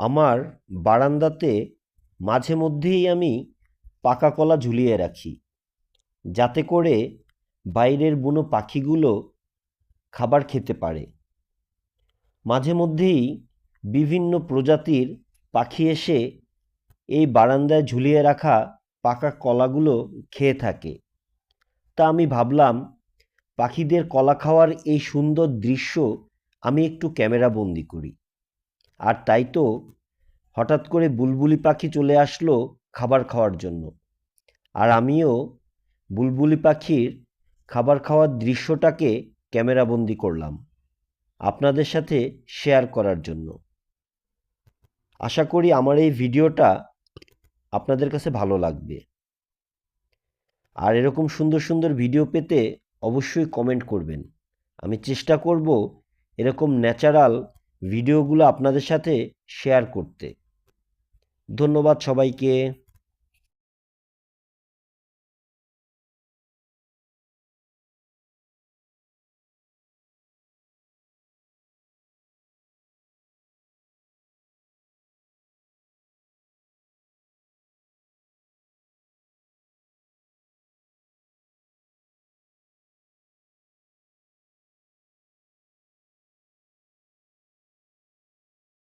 আমার বারান্দাতে মাঝে মধ্যেই আমি পাকা কলা ঝুলিয়ে রাখি, যাতে করে বাইরের বুনো পাখিগুলো খাবার খেতে পারে। মাঝে মধ্যেই বিভিন্ন প্রজাতির পাখি এসে এই বারান্দায় ঝুলিয়ে রাখা পাকা কলাগুলো খেয়ে থাকে। তা আমি ভাবলাম পাখিদের কলা খাওয়ার এই সুন্দর দৃশ্য আমি একটু ক্যামেরাবন্দি করি। আর তাই তো হঠাৎ করে বুলবুলি পাখি চলে আসলো খাবার খাওয়ার জন্য। আর আমিও বুলবুলি পাখির খাবার খাওয়ার দৃশ্যটাকে ক্যামেরাবন্দি করলাম আপনাদের সাথে শেয়ার করার জন্য। আশা করি আমার এই ভিডিওটা আপনাদের কাছে ভালো লাগবে। আর এরকম সুন্দর সুন্দর ভিডিও পেতে অবশ্যই কমেন্ট করবেন। আমি চেষ্টা করব এরকম ন্যাচারাল ভিডিওগুলো আপনাদের সাথে শেয়ার করতে। ধন্যবাদ সবাইকে।